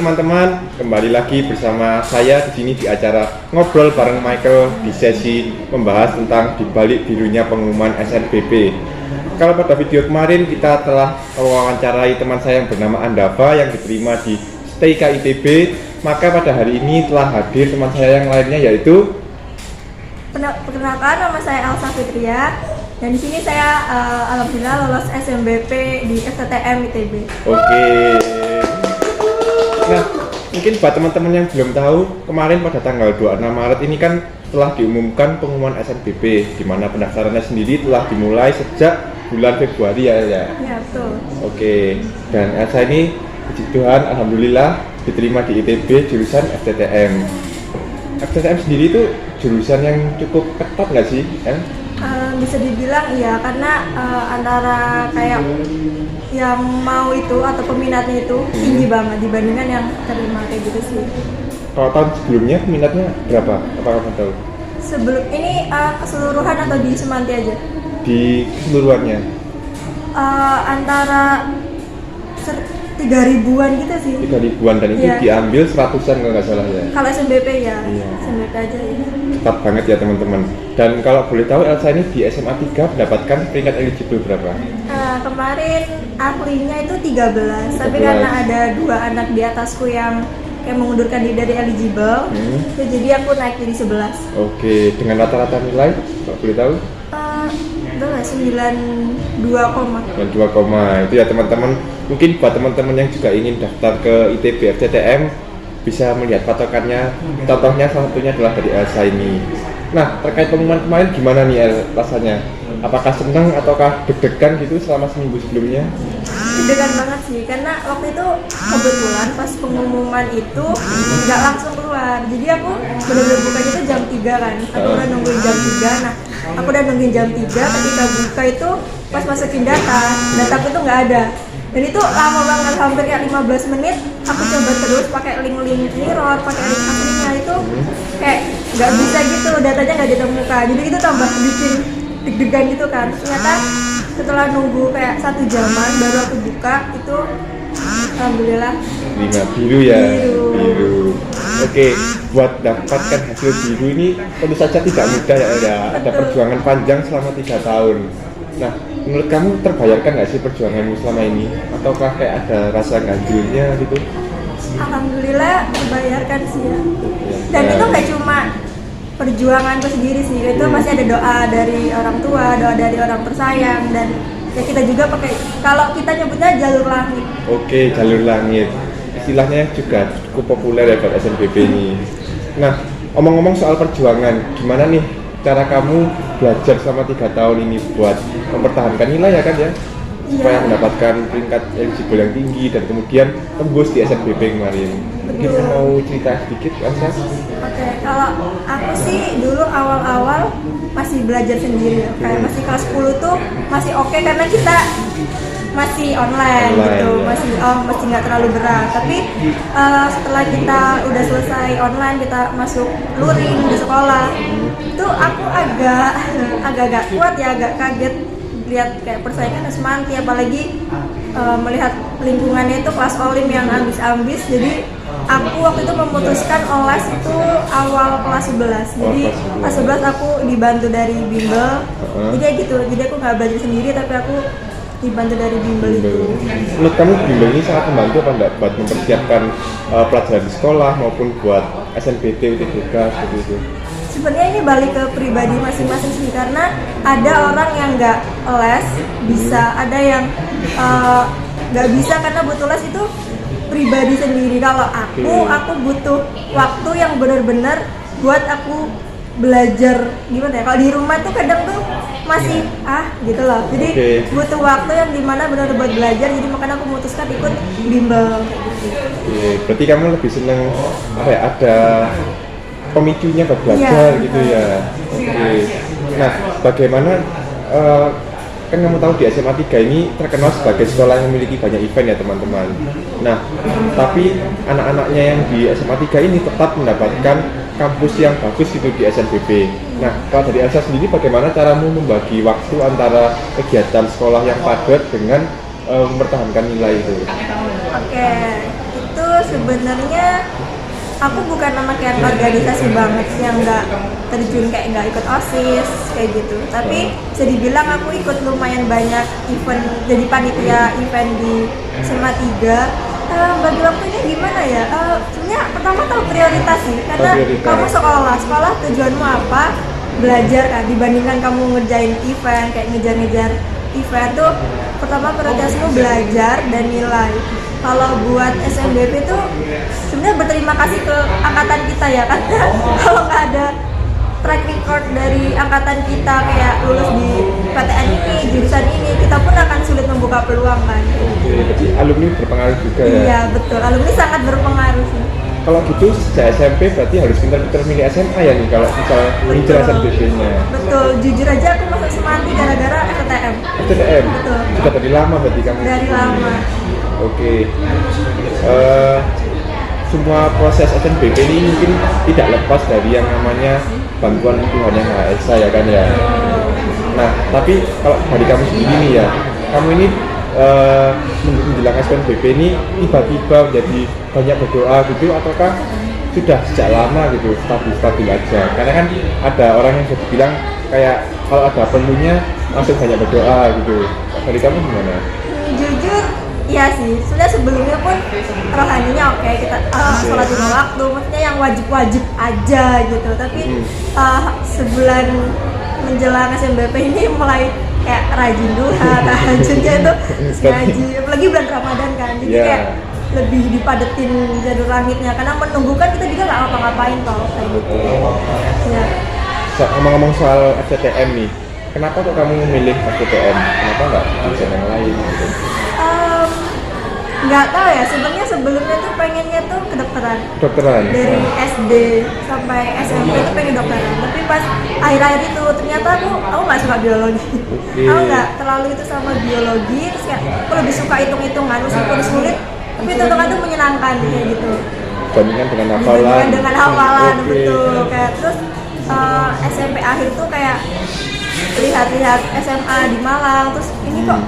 teman-teman, kembali lagi bersama saya di sini di acara ngobrol bareng Michael di sesi membahas tentang dibalik birunya pengumuman SNBP. Kalau pada video kemarin kita telah mewawancarai teman saya yang bernama Andava yang diterima di STIK ITB, maka pada hari ini telah hadir teman saya yang lainnya yaitu perkenalkan, nama saya Elsa Fitria. Dan di sini saya alhamdulillah lolos SNBP di FTTM ITB. Oke. Nah, mungkin buat teman-teman yang belum tahu, kemarin pada tanggal 26 Maret ini kan telah diumumkan pengumuman SNBP, di mana pendaftarannya sendiri telah dimulai sejak bulan Februari ya. Ya, betul. Oke. Dan Elsa ini puji Tuhan alhamdulillah diterima di ITB jurusan FTTM. FTTM sendiri itu jurusan yang cukup ketat nggak sih? Bisa dibilang iya, karena antara kayak yang mau itu atau peminatnya itu tinggi banget dibandingkan yang terima kayak gitu sih. Kalau tahun sebelumnya peminatnya berapa? Apakah kamu tahu? Sebelum ini keseluruhan atau di Semanti aja? Di keseluruhannya? Antara 3.000-an gitu sih. 3.000-an dan itu diambil 100-an kalau nggak salah ya? Kalau SNBP ya, iya. SNBP aja ya. Ketat banget ya teman-teman. Dan kalau boleh tahu Elsa ini di SMA 3 mendapatkan peringkat eligible berapa? Kemarin aslinya itu 13, tapi karena ada 2 anak di atasku yang kayak mengundurkan diri dari eligible, jadi aku naik jadi 11. Oke, dengan rata-rata nilai, kalau boleh tahu? 92, 2, itu ya teman-teman. Mungkin buat teman-teman yang juga ingin daftar ke ITB FTTM bisa melihat patokannya. Contohnya salah satunya adalah dari Elsa ini. Nah, terkait pengumuman kemarin gimana nih El rasanya? Apakah senang ataukah deg-degan gitu selama seminggu sebelumnya? Deg-degan banget sih, karena waktu itu kebetulan pas pengumuman itu nggak langsung keluar. Jadi aku benar-benar bukanya itu jam 3 kan. Aku udah nungguin jam 3. Nah, aku udah nungguin jam 3, ketika buka itu pas masukin dataku itu nggak ada. Dan itu lama banget, hampir kayak 15 menit. Aku coba terus pakai link mirror, pakai link aslinya itu kayak nggak bisa gitu, datanya nggak ditemukan. Jadi itu tambah bikin deg-degan gitu kan. Ternyata setelah nunggu kayak 1 jaman baru aku buka itu alhamdulillah 5 biru ya. Biru. Oke, buat dapatkan hasil biru ini tentu saja tidak mudah ya. Ada perjuangan panjang selama 3 tahun. Nah, menurut kamu terbayarkan nggak sih perjuanganmu selama ini? Ataukah kayak ada rasa ganjilnya gitu? Alhamdulillah terbayarkan sih ya. Dan itu nggak cuma perjuanganku sendiri sih, itu masih ada doa dari orang tua, doa dari orang tersayang, dan ya kita juga pakai, kalau kita nyebutnya jalur langit. Oke, jalur langit. Istilahnya juga cukup populer ya buat SNBP ini. Nah, omong-omong soal perjuangan, gimana nih cara kamu belajar selama 3 tahun ini buat mempertahankan nilai ya kan ya? Supaya mendapatkan peringkat eligible yang tinggi dan kemudian tembus di SNBP kemarin. Mungkin mau cerita sedikit, Elsa? Oke, kalau aku sih dulu awal-awal masih belajar sendiri, kayak masih kelas 10 tuh masih oke karena kita masih online gitu, masih nggak terlalu berat. Tapi setelah kita udah selesai online, kita masuk luring di sekolah, itu aku agak kuat ya, agak kaget lihat kayak persaingan Semanti, apalagi melihat lingkungannya itu kelas olim yang ambis-ambis. Jadi aku waktu itu memutuskan OLES itu awal kelas 11. Jadi kelas 11 aku dibantu dari bimbel. Jadi gitu. Jadi aku nggak belajar sendiri, tapi aku dibantu dari bimbel itu. Menurut kamu bimbel ini sangat membantu apa enggak buat mempersiapkan pelajaran di sekolah maupun buat SNBT, UTBK seperti itu? Sebenarnya ini balik ke pribadi masing-masing sih, karena ada orang yang nggak les bisa, ada yang nggak bisa karena butuh les itu pribadi sendiri. Kalau aku butuh waktu yang benar-benar buat aku belajar gimana ya, kalau di rumah tuh kadang tuh masih gitu loh, jadi butuh waktu yang dimana benar-benar buat belajar. Jadi makanya aku memutuskan ikut bimbel kayak gitu. Berarti kamu lebih seneng ada pemicunya buat belajar gitu ya. Nah, bagaimana kan kamu tahu di SMA 3 ini terkenal sebagai sekolah yang memiliki banyak event ya teman-teman. Nah, tapi anak-anaknya yang di SMA 3 ini tetap mendapatkan kampus yang bagus gitu di SNBP. Nah, kalau dari Elsa sendiri bagaimana caramu membagi waktu antara kegiatan sekolah yang padat dengan mempertahankan nilai itu? Oke, itu sebenarnya aku bukan anak yang organisasi banget, yang nggak terjun kayak nggak ikut OSIS kayak gitu. Tapi bisa dibilang aku ikut lumayan banyak event, jadi panitia event di SMA 3. Bagi waktunya gimana ya? Sebenarnya pertama tahu prioritas sih, karena kamu sekolah tujuanmu apa? Belajar kan, dibandingkan kamu ngerjain event kayak ngejar-ngejar event tuh, pertama prioritasmu belajar dan nilai. Kalau buat SMBP tuh sebenarnya berterima kasih ke angkatan kita ya, karena kalau nggak ada track record dari angkatan kita kayak lulus di PTN ini, jurusan ini, kita pun akan sulit membuka peluang kan. Jadi alumni berpengaruh juga ya? Iya betul, alumni sangat berpengaruh sih. Kalau gitu sejak SMP berarti harus pintar-pintar milih SMA ya nih kalau misal ngincer SNBP-nya. Betul, jujur aja aku masuk semanti gara-gara STM. STM? Betul. Sudah dari lama berarti kamu? Dari lama. Oke. Semua proses SNBP ini mungkin tidak lepas dari yang namanya bantuan Tuhan yang Maha Esa ya kan ya. Nah, tapi kalau dari kamu sendiri nih ya, kamu ini menjelang SNBP ini tiba-tiba jadi banyak berdoa gitu, ataukah sudah sejak lama gitu stabil-stabil aja? Karena kan ada orang yang jadi bilang kayak kalau ada perlunya langsung banyak berdoa gitu. Dari kamu gimana? Jujur iya sih, sebenarnya sebelumnya pun rohaninya oke, kita sholat lima waktu, maksudnya yang wajib-wajib aja gitu. Tapi sebulan menjelang SMBP ini mulai kayak rajin duha, tahajudnya itu ngaji, apalagi bulan Ramadan kan, jadi kayak lebih dipadetin jadwal langitnya, karena menunggu kan kita juga nggak ngapa-ngapain toh kayak gitu. Ya. Ngomong-ngomong soal STM nih, kenapa kok kamu memilih STM? Kenapa nggak jurusan yang lain gitu? Nggak tahu ya, sebenarnya sebelumnya tuh pengennya tuh kedokteran. Kedokteran? Dari SD sampai SMP tuh pengen dokteran, tapi pas akhir-akhir itu ternyata aku nggak suka biologi. Aku nggak terlalu itu sama biologi, terus kayak aku lebih suka hitung-hitungan, meskipun sulit, tapi hitung-hitungan tuh menyenangkan kayak gitu. Bandingkan dengan hafalan? Dengan hafalan, betul. Kayak terus SMP akhir tuh kayak lihat-lihat SMA di Malang, terus ini kok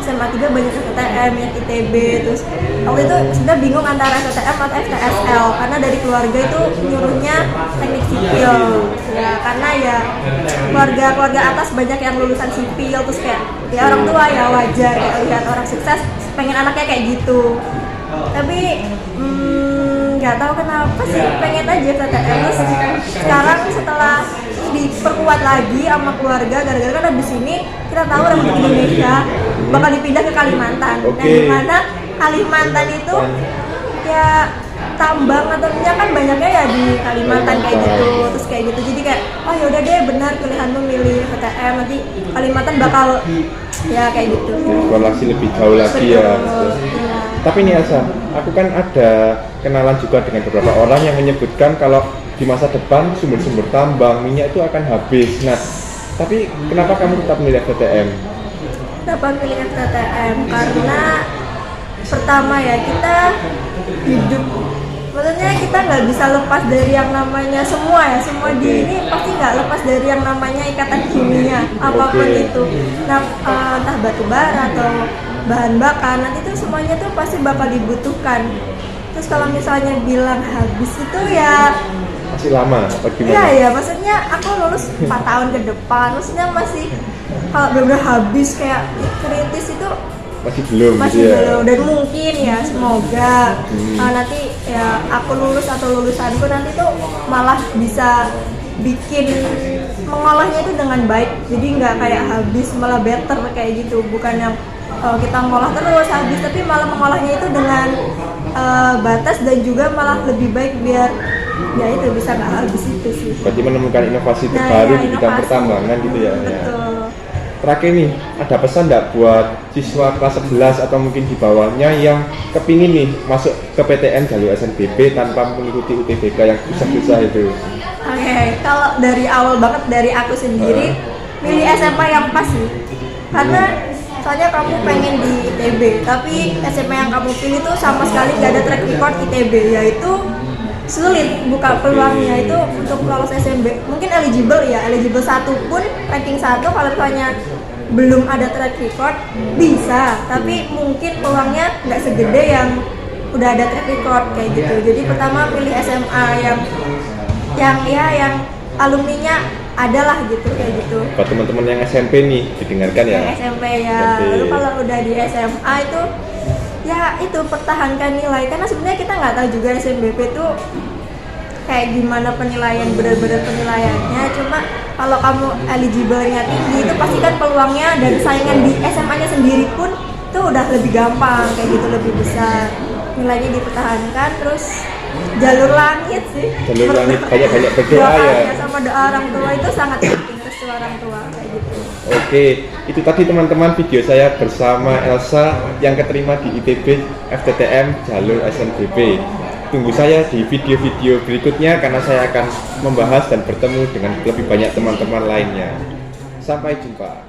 SMA 3 banyak STM, yang ITB, terus waktu itu sebenarnya bingung antara STM atau FTSL, karena dari keluarga itu nyuruhnya teknik sipil ya, karena ya keluarga atas banyak yang lulusan sipil, terus kayak ya orang tua ya wajar kayak lihat orang sukses pengen anaknya kayak gitu. Tapi nggak tahu kenapa sih pengen aja PTN. Terus sekarang setelah diperkuat lagi sama keluarga, gara-gara kan abis ini kita tahu Republik Indonesia bakal dipindah ke Kalimantan. Dan dimana Kalimantan itu ya tambang atau minyak kan banyaknya ya di Kalimantan kayak gitu, terus kayak gitu, jadi kayak oh yaudah deh benar pilihanmu milih PTM, nanti Kalimantan bakal ya kayak gitu. Evaluasi lebih jauh lagi ya. Tapi nih Asa, aku kan ada kenalan juga dengan beberapa orang yang menyebutkan kalau di masa depan sumber-sumber tambang minyak itu akan habis. Nah, tapi kenapa kamu tetap milih FTM? Kenapa milih FTM? Karena pertama ya kita hidup, maksudnya kita nggak bisa lepas dari yang namanya semua di ini pasti nggak lepas dari yang namanya ikatan kimia apapun itu. Nah, entah batu bara atau bahan bakar, nanti tuh semuanya tuh pasti bakal dibutuhkan. Terus kalau misalnya bilang habis itu ya masih lama apa gimana? Iya ya, maksudnya aku lulus 4 tahun ke depan, maksudnya masih kalau benar-benar habis kayak kritis itu masih belum gitu ya? Belum, dan mungkin ya semoga nanti ya aku lulus atau lulusanku nanti tuh malah bisa bikin mengolahnya itu dengan baik, jadi nggak kayak habis malah better kayak gitu, bukan yang kita ngolah terus habis, tapi malah mengolahnya itu dengan batas dan juga malah lebih baik biar ya itu bisa nggak habis itu sih. Berarti menemukan inovasi terbaru di bidang pertambangan gitu ya? Betul. Terakhir nih, ada pesan nggak buat siswa kelas 11 atau mungkin di bawahnya yang kepingin nih masuk ke PTN jalur SNBP tanpa mengikuti UTBK yang susah-susah itu? Oke, kalau dari awal banget dari aku sendiri milih SMA yang pas sih, karena soalnya kamu pengen di ITB, tapi SMA yang kamu pilih tuh sama sekali nggak ada track record ITB, yaitu sulit buka peluangnya itu untuk lolos SMB. Mungkin eligible 1 pun ranking 1 kalau misalnya belum ada track record bisa, tapi mungkin peluangnya nggak segede yang udah ada track record kayak gitu. Jadi pertama pilih SMA yang alumninya adalah gitu kayak gitu. Buat teman-teman yang SMP nih didengarkan ya. Yang SMP ya. Lalu kalau udah di SMA itu ya itu pertahankan nilai, karena sebenarnya kita nggak tahu juga SNBP itu kayak gimana penilaian, bener-bener penilaiannya. Cuma kalau kamu eligible-nya tinggi itu pasti kan peluangnya dan saingan di SMA-nya sendiri pun itu udah lebih gampang kayak gitu, lebih besar. Nilainya dipertahankan, terus jalur langit sih. Jalur langit, banyak-banyak berdoa Doanya ya. sama doa orang tua itu sangat penting, restu orang tua kayak gitu. Oke, itu tadi teman-teman video saya bersama Elsa yang keterima di ITB FTTM jalur SNBP. Tunggu saya di video-video berikutnya karena saya akan membahas dan bertemu dengan lebih banyak teman-teman lainnya. Sampai jumpa.